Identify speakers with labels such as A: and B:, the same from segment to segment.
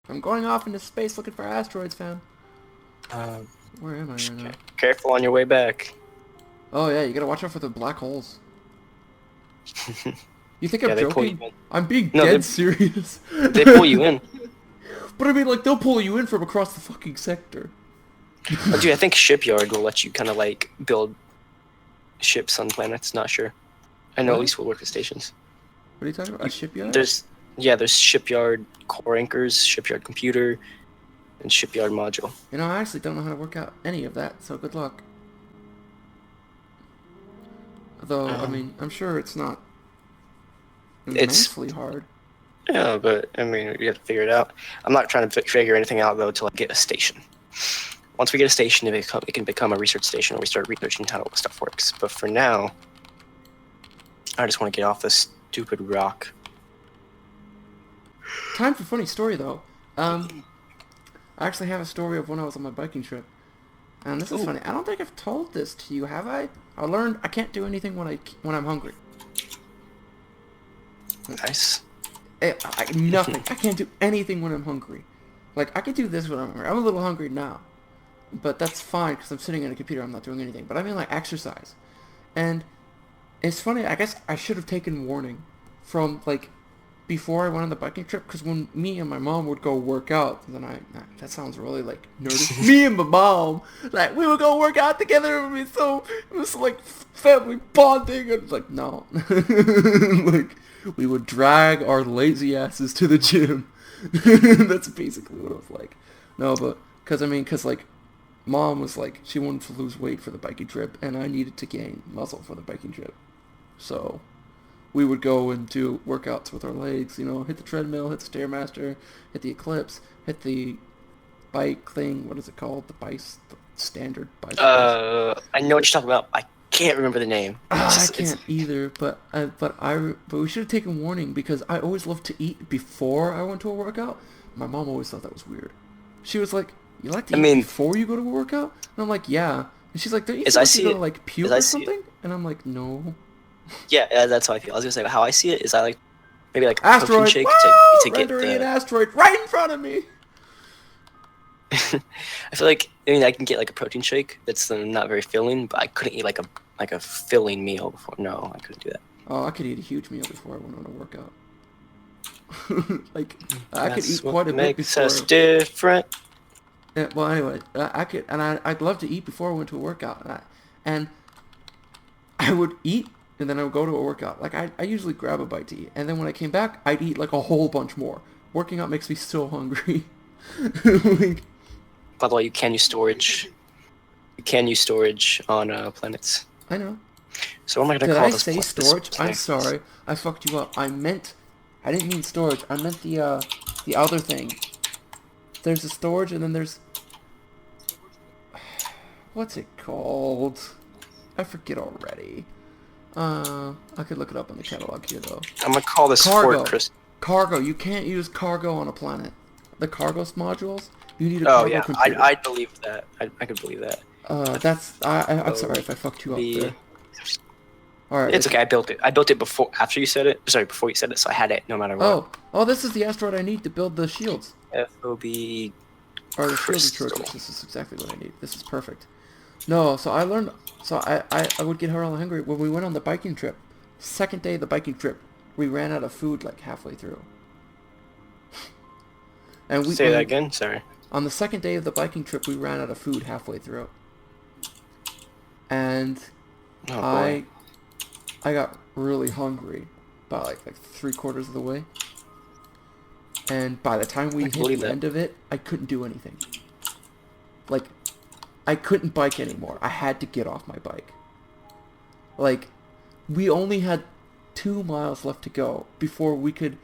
A: I'm going off into space looking for asteroids, fam.
B: Uh,
A: Where am I right now?
B: Careful on your way back.
A: Oh yeah, you gotta watch out for the black holes. You think I'm
B: Yeah, they pull you
A: joking?
B: in.
A: I'm being
B: No,
A: dead serious.
B: they pull you in.
A: But I mean, like, they'll pull you in from across the fucking sector.
B: Oh, dude, I think Shipyard will let you kind of like build ships on planets. Not sure. I know
A: What?
B: at least we'll work at stations.
A: What are you talking about? A shipyard?
B: There's Shipyard core anchors, Shipyard computer, and Shipyard module.
A: You know, I actually don't know how to work out any of that, so good luck. Though, I mean, I'm sure it's not
B: It's
A: immensely hard.
B: Yeah, but I mean, you have to figure it out. I'm not trying to figure anything out though until I get a station. Once we get a station, it can become a research station where we start researching how stuff works. But for now, I just want to get off this stupid rock.
A: Time for funny story, though. I actually have a story of when I was on my biking trip. And this is funny. I don't think I've told this to you, have I? I learned I can't do anything when I'm hungry.
B: Nice.
A: Nothing. I can't do anything when I'm hungry. Like, I could do this when I'm hungry. I'm a little hungry now. But that's fine, because I'm sitting at a computer, I'm not doing anything. But I mean, like, exercise. And it's funny, I guess I should have taken warning from, like, before I went on the biking trip, because when me and my mom would go work out, then that sounds really, like, nerdy. Me and my mom, like, we would go work out together, it was like, family bonding, and it's like, no. Like, we would drag our lazy asses to the gym. That's basically what it was like. No, but, because, like, mom was like, she wanted to lose weight for the biking trip, and I needed to gain muscle for the biking trip. So, we would go and do workouts with our legs, hit the treadmill, hit the Stairmaster, hit the Eclipse, hit the bike thing, what is it called? The standard bicycle.
B: I know what you're talking about. I can't remember the name.
A: I can't either, but we should have taken warning, because I always loved to eat before I went to a workout. My mom always thought that was weird. She was like, you like to eat before you go to a workout? And I'm like, yeah. And she's like, don't you feel like you go to, like, puke or something? And I'm like, no.
B: Yeah, that's how I feel. I was gonna say how I see it is I like maybe like a
A: asteroid
B: protein shake to get
A: rendering an asteroid right in front of me.
B: I feel like I can get like a protein shake that's not very filling, but I couldn't eat like a filling meal before. No, I couldn't do that.
A: Oh, I could eat a huge meal before I went on a workout. Like, I could
B: That's
A: eat quite a bit before.
B: Makes us different.
A: Yeah, well, anyway, I'd love to eat before I went to a workout, and I would eat, and then I would go to a workout. Like, I usually grab a bite to eat, and then when I came back, I'd eat like a whole bunch more. Working out makes me so hungry. Like,
B: by the way, you can use storage. You can use storage on planets.
A: I know.
B: So what am I gonna call this?
A: Did I say storage? I'm sorry. I fucked you up. I didn't mean storage. I meant the other thing. There's a storage, and then there's... What's it called? I forget already. I could look it up in the catalog here, though.
B: I'm gonna call this
A: cargo.
B: Fort
A: Cargo. You can't use cargo on a planet. The cargo modules. You need a cargo computer.
B: I believe that. I could believe that.
A: I'm sorry if I fucked you up there. Alright.
B: It's okay, I built it. I built it before you said it, so I had it no matter what.
A: Oh, this is the asteroid I need to build the shields.
B: FOB
A: Or the shield recharges. This is exactly what I need. This is perfect. No, so I learned, I would get her all hungry when we went on the biking trip. Second day of the biking trip, we ran out of food like halfway through. And
B: Say that again, sorry.
A: On the second day of the biking trip, we ran out of food halfway through. And I got really hungry about like 3/4 of the way. And by the time we hit the end of it, I couldn't do anything. Like, I couldn't bike anymore. I had to get off my bike. Like, we only had 2 miles left to go before we could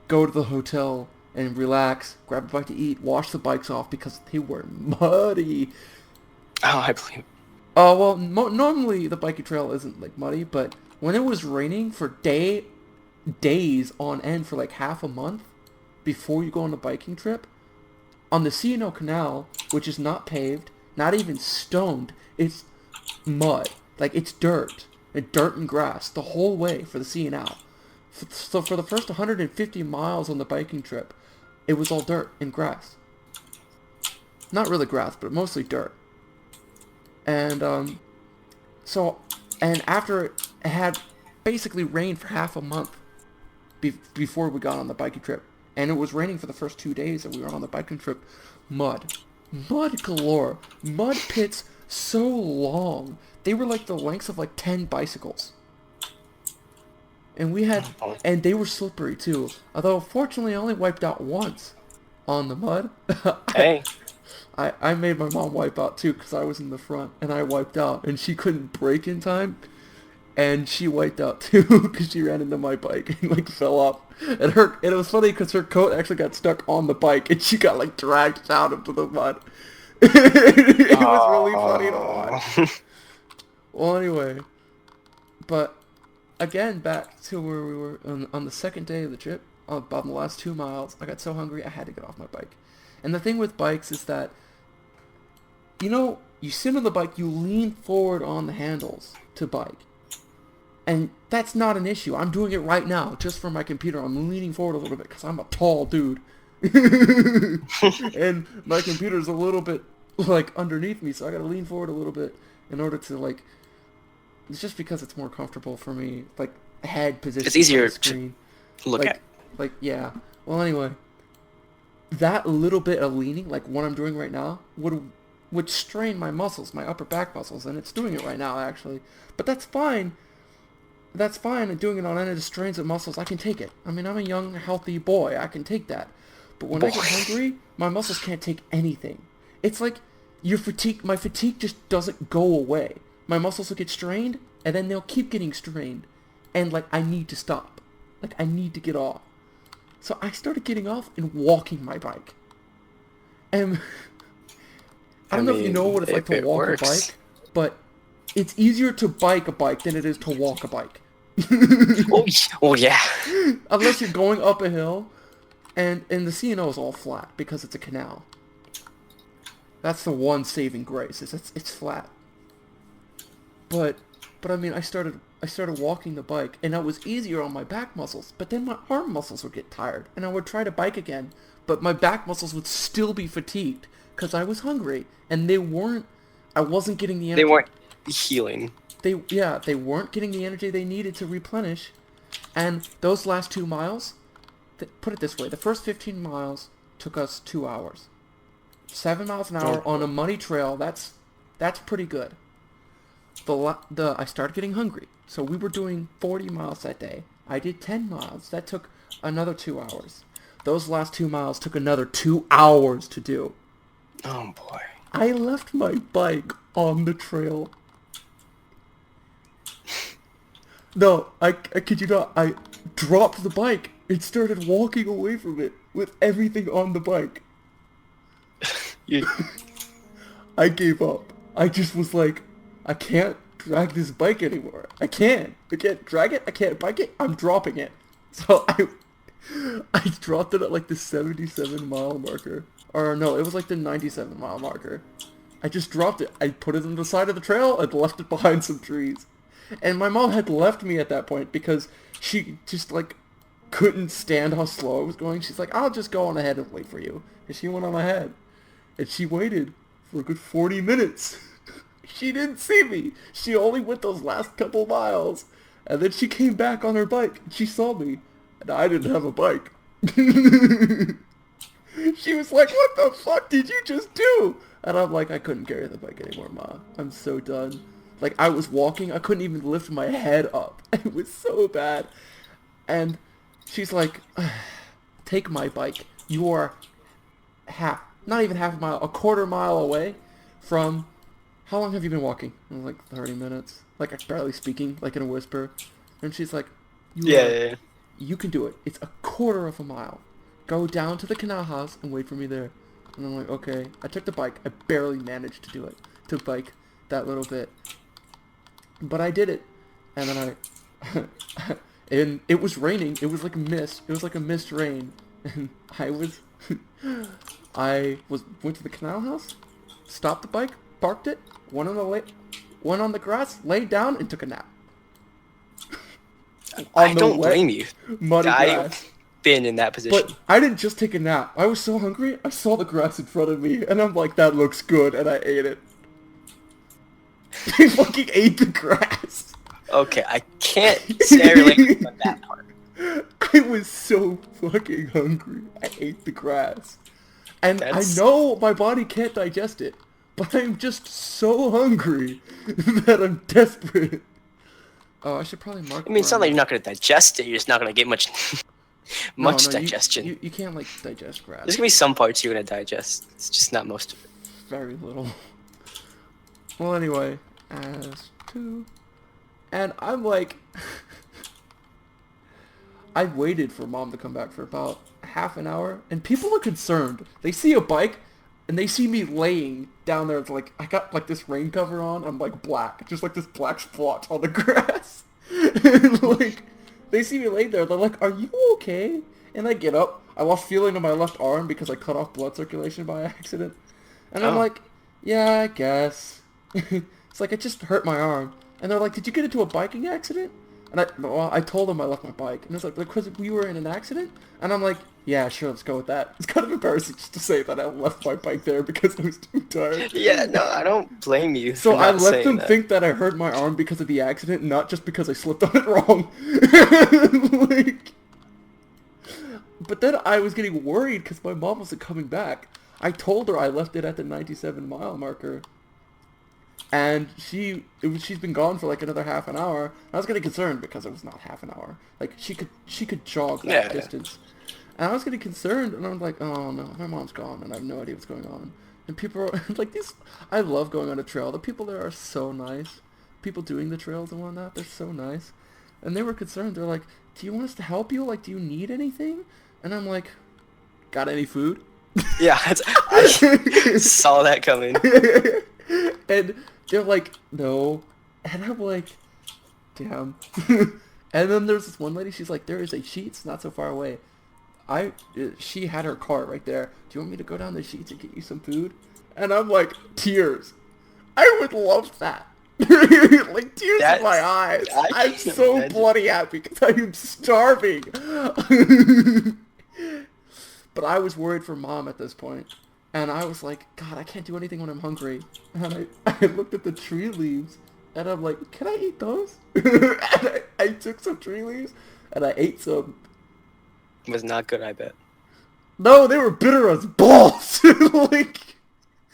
A: go to the hotel and relax, grab a bite to eat, wash the bikes off because they were muddy.
B: Oh, I believe it.
A: Oh, well, normally the biking trail isn't, like, muddy, but when it was raining for days on end for, like, half a month before you go on a biking trip, on the C&O Canal, which is not paved, not even stoned, it's mud. Like, it's dirt. Dirt and grass the whole way for the C&O. So for the first 150 miles on the biking trip, it was all dirt and grass. Not really grass, but mostly dirt. And and after it had basically rained for half a month before we got on the biking trip, and it was raining for the first 2 days that we were on the biking trip, mud galore, mud pits so long they were like the lengths of like 10 bicycles. And and they were slippery too. Although fortunately I only wiped out once on the mud.
B: Hey.
A: I made my mom wipe out too because I was in the front and I wiped out and she couldn't brake in time and she wiped out too because she ran into my bike and like fell off. And it was funny because her coat actually got stuck on the bike and she got like dragged out into the mud. It was really funny to watch. Well, anyway, but again, back to where we were on the second day of the trip, about the last 2 miles, I got so hungry I had to get off my bike. And the thing with bikes is that, you know, you sit on the bike, you lean forward on the handles to bike. And that's not an issue. I'm doing it right now, just for my computer. I'm leaning forward a little bit because I'm a tall dude. And my computer's a little bit, like, underneath me, so I gotta lean forward a little bit in order to, like, it's just because it's more comfortable for me, like, head position.
B: It's easier
A: on the screen.
B: to look at.
A: Like, yeah. Well, anyway, that little bit of leaning, like what I'm doing right now, would strain my muscles, my upper back muscles, and it's doing it right now, actually. But that's fine. That's fine, and doing it on any of the strains of muscles, I can take it. I mean, I'm a young, healthy boy. I can take that. But when I get hungry, my muscles can't take anything. It's like my fatigue just doesn't go away. My muscles will get strained, and then they'll keep getting strained. And, like, I need to stop. Like, I need to get off. So I started getting off and walking my bike. And I don't know if you know what it's like to walk a bike, but it's easier to bike a bike than it is to walk a bike.
B: Oh yeah.
A: Unless you're going up a hill, and the C&O is all flat because it's a canal. That's the one saving grace. It's flat. But I mean, I started walking the bike, and that was easier on my back muscles. But then my arm muscles would get tired, and I would try to bike again, but my back muscles would still be fatigued because I was hungry, and I wasn't getting the energy.
B: They weren't healing.
A: They weren't getting the energy they needed to replenish, and those last 2 miles, put it this way, the first 15 miles took us 2 hours. 7 miles an hour on a muddy trail, that's pretty good. I started getting hungry, so we were doing 40 miles that day. I did 10 miles. That took another 2 hours. Those last 2 miles took another 2 hours to do.
B: Oh boy.
A: I left my bike on the trail. No, I kid you not. I dropped the bike and started walking away from it with everything on the bike. I gave up. I just was like, I can't drag this bike anymore. I can't drag it. I can't bike it. I'm dropping it. So I dropped it at like the 77 mile marker. Or no, it was like the 97 mile marker. I just dropped it. I put it on the side of the trail and left it behind some trees. And my mom had left me at that point because she just like couldn't stand how slow I was going. She's like, I'll just go on ahead and wait for you. And she went on ahead. And she waited for a good 40 minutes. She didn't see me. She only went those last couple miles. And then she came back on her bike. And she saw me. And I didn't have a bike. She was like, what the fuck did you just do? And I'm like, I couldn't carry the bike anymore, Ma. I'm so done. Like, I was walking. I couldn't even lift my head up. It was so bad. And she's like, take my bike. You are not even half a mile, a quarter mile away from... How long have you been walking? I was like 30 minutes. Like, barely speaking, like in a whisper. And she's like,
B: Yeah.
A: You can do it. It's a quarter of a mile. Go down to the canal house and wait for me there. And I'm like, okay. I took the bike. I barely managed to do it. To bike that little bit. But I did it. And then and it was raining. It was like mist. It was like a mist rain. And went to the canal house, stopped the bike, parked it, went on the grass, laid down, and took a nap.
B: I don't blame you.
A: Muddy grass.
B: been in that position.
A: But I didn't just take a nap. I was so hungry, I saw the grass in front of me, and I'm like, that looks good, and I ate it. I fucking ate the grass.
B: Okay, I can't say I relate with that part.
A: I was so fucking hungry. I ate the grass. And I know my body can't digest it, but I'm just so hungry that I'm desperate. Oh, I should probably mark.
B: I mean, it's not like you're not going to digest it. You're just not going to get much digestion.
A: You can't, like, digest grass.
B: There's going to be some parts you're going to digest. It's just not most of it.
A: Very little. Well, anyway, as two. And I'm like... I waited for Mom to come back for about half an hour, and people are concerned. They see a bike, and they see me laying down there. It's like, I got, like, this rain cover on. I'm, like, black. Just, like, this black spot on the grass. And, like, they see me laying there. They're like, are you okay? And I get up. I lost feeling in my left arm because I cut off blood circulation by accident. And I'm like, yeah, I guess. It's like, I just hurt my arm. And they're like, did you get into a biking accident? And I told them I left my bike. And it's like, because we were in an accident? And I'm like, yeah, sure, let's go with that. It's kind of embarrassing just to say that I left my bike there because I was too tired.
B: Yeah, no, I don't blame you.
A: So I let them think that I hurt my arm because of the accident, not just because I slipped on it wrong. Like, but then I was getting worried because my mom wasn't coming back. I told her I left it at the 97-mile marker. And she's been gone for like another half an hour. I was getting concerned because it was not half an hour. Like she could jog that distance. And I was getting concerned, and I was like, oh no, my mom's gone, and I have no idea what's going on. And people are like these. I love going on a trail. The people there are so nice. People doing the trails and whatnot, they're so nice. And they were concerned. They're like, do you want us to help you? Like, do you need anything? And I'm like, got any food?
B: Yeah, I saw that coming.
A: And they're like, no. And I'm like, damn. And then there's this one lady, she's like, there is a Sheetz not so far away. She had her cart right there. Do you want me to go down the Sheetz and get you some food? And I'm like, tears. I would love that. Like, tears in my eyes. I'm so bloody happy because I am starving. But I was worried for Mom at this point. And I was like, God, I can't do anything when I'm hungry. And I looked at the tree leaves, and I'm like, can I eat those? And I took some tree leaves, and I ate some.
B: It was not good, I bet.
A: No, they were bitter as balls. Like,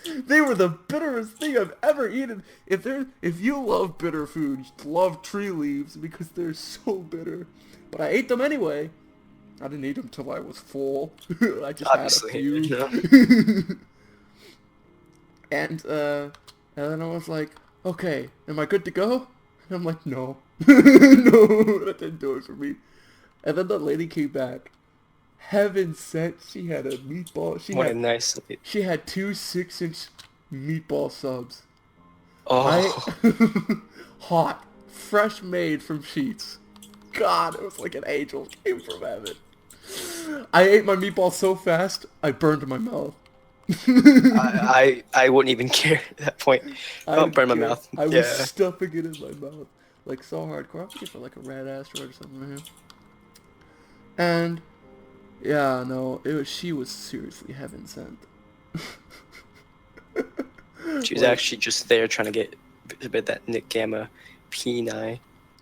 A: they were the bitterest thing I've ever eaten. If you love bitter food, love tree leaves because they're so bitter. But I ate them anyway. I didn't eat them till I was full. I just
B: Obviously,
A: had a few.
B: Yeah.
A: And then I was like, okay, am I good to go? And I'm like, no. No, that didn't do it for me. And then the lady came back. Heaven sent, she had a meatball. She had 2 6-inch meatball subs.
B: Oh.
A: Hot, fresh made from Sheetz. God, it was like an angel came from heaven. I ate my meatball so fast, I burned my mouth.
B: I wouldn't even care at that point. I don't burn my mouth.
A: I was stuffing it in my mouth. Like, so hardcore. I'm looking for, like, a red asteroid or something right here. And, yeah, no, she was seriously heaven sent.
B: She was actually just there trying to get a bit of that Nick Gamma peni.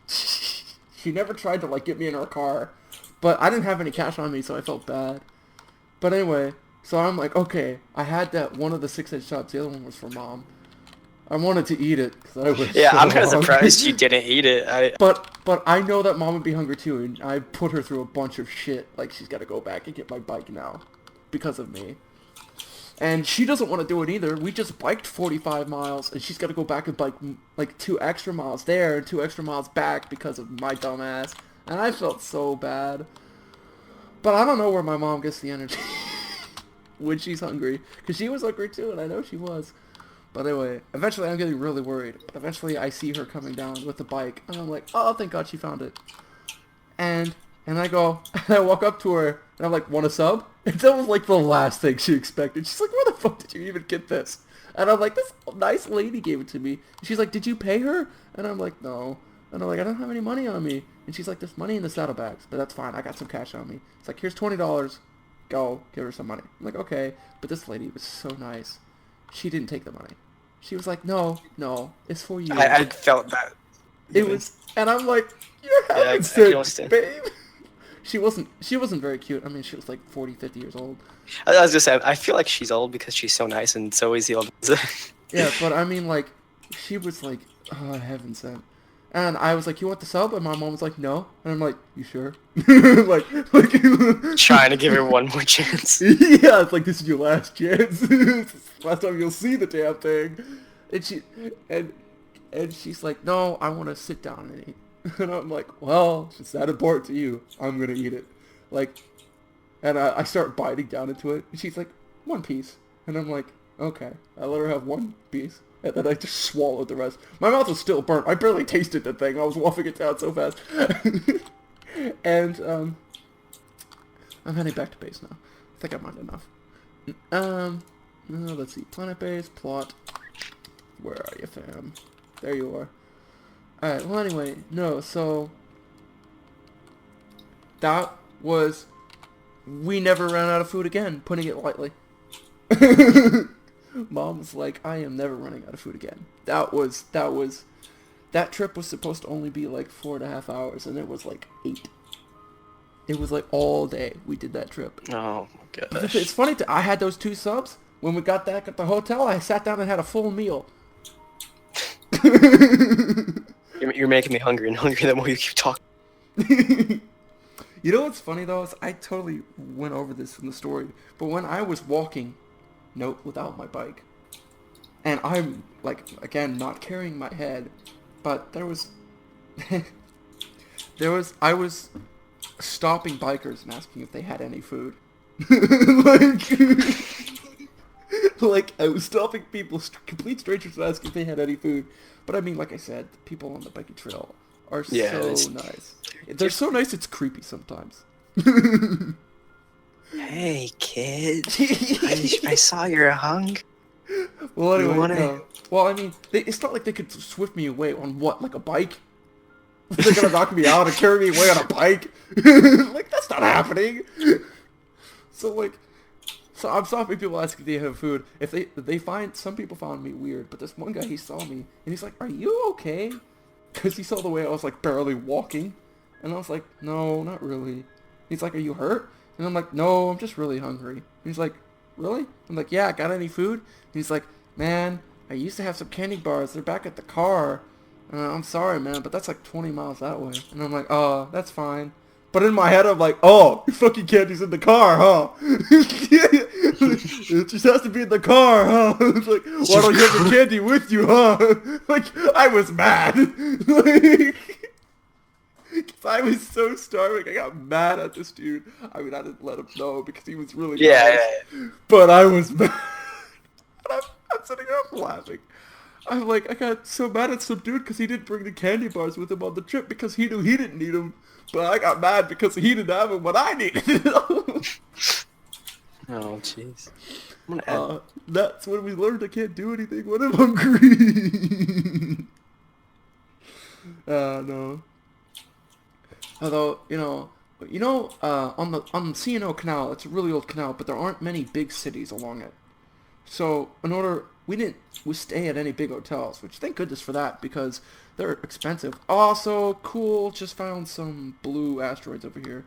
A: She never tried to, like, get me in her car. But I didn't have any cash on me, so I felt bad. But anyway, so I'm like, okay, I had that one of the 6-inch subs. The other one was for Mom. I wanted to eat it because I was
B: I'm kind of surprised you didn't eat it.
A: But I know that Mom would be hungry too, and I put her through a bunch of shit. Like, she's got to go back and get my bike now because of me. And she doesn't want to do it either. We just biked 45 miles, and she's got to go back and bike, like, 2 extra miles there and 2 extra miles back because of my dumb ass. And I felt so bad. But I don't know where my mom gets the energy when she's hungry. Because she was hungry too, and I know she was. But anyway, eventually I'm getting really worried. But eventually I see her coming down with the bike. And I'm like, oh, thank God she found it. And I go, and I walk up to her, and I'm like, want a sub? And that was like the last thing she expected. She's like, where the fuck did you even get this? And I'm like, this nice lady gave it to me. And she's like, did you pay her? And I'm like, no. And I'm like, I don't have any money on me. And she's like, there's money in the saddlebags, but that's fine. I got some cash on me. It's like, here's $20. Go, give her some money. I'm like, okay. But this lady was so nice. She didn't take the money. She was like, no, it's for you.
B: I felt that.
A: It was, and I'm like, you're
B: Yeah, I
A: having
B: can
A: sex,
B: understand.
A: babe. She wasn't very cute. I mean, she was like 40, 50 years old.
B: I was just saying, I feel like she's old because she's so nice and so easy old.
A: Yeah, but I mean, like, she was like, oh, heaven sent. And I was like, you want the sub? And my mom was like, no. And I'm like, you sure? like,
B: Trying to give her one more chance.
A: yeah, it's like, this is your last chance. Last time you'll see the damn thing. And she's like, no, I want to sit down and eat. And I'm like, well, if it's that important to you, I'm going to eat it. Like, and I start biting down into it. And she's like, one piece. And I'm like, okay. I let her have one piece. And then I just swallowed the rest. My mouth was still burnt. I barely tasted the thing. I was wolfing it down so fast. And, I'm heading back to base now. I think I mined enough. Let's see. Planet base, plot. Where are you, fam? There you are. Alright, well anyway, no, so... That was... We never ran out of food again, putting it lightly. Mom's like, I am never running out of food again. That trip was supposed to only be like 4.5 hours, and it was like 8. It was like all day we did that trip.
B: Oh my gosh.
A: It's funny, I had those 2 subs. When we got back at the hotel, I sat down and had a full meal.
B: You're making me hungry and hungry the more you keep talking.
A: You know what's funny though is I totally went over this in the story, but when I was walking, without my bike, and I'm like again not carrying my head, but there was, I was stopping bikers and asking if they had any food, like I was stopping people, complete strangers, asking if they had any food. But I mean, like I said, the people on the biking trail are so nice. They're so nice, it's creepy sometimes.
B: Hey, kid. I saw you're hung.
A: Well, anyway, no. Well, I mean, it's not like they could swift me away on what, like a bike? They're gonna knock me out and carry me away on a bike? Like, that's not happening. So I'm stopping people asking if they have food. If they find, some people found me weird, but this one guy, he saw me, and he's like, are you okay? Because he saw the way I was like barely walking. And I was like, no, not really. He's like, are you hurt? And I'm like, no, I'm just really hungry. And he's like, really? I'm like, yeah, got any food? And he's like, man, I used to have some candy bars. They're back at the car. I'm sorry, man, but that's like 20 miles that way. And I'm like, oh, that's fine. But in my head, I'm like, oh, your fucking candy's in the car, huh? It just has to be in the car, huh? It's like, why don't you have the candy with you, huh? Like, I was mad. Like, 'cause I was so starving. I got mad at this dude. I mean, I didn't let him know because he was really nice. But I was mad. And I'm sitting up laughing. I'm like, I got so mad at some dude because he didn't bring the candy bars with him on the trip because he knew he didn't need them. But I got mad because he didn't have them when I needed them.
B: Oh, jeez.
A: That's when we learned I can't do anything when I'm hungry. No. Although, on the C&O Canal, it's a really old canal, but there aren't many big cities along it. So, we stay at any big hotels, which thank goodness for that, because they're expensive. Also, cool, just found some blue asteroids over here.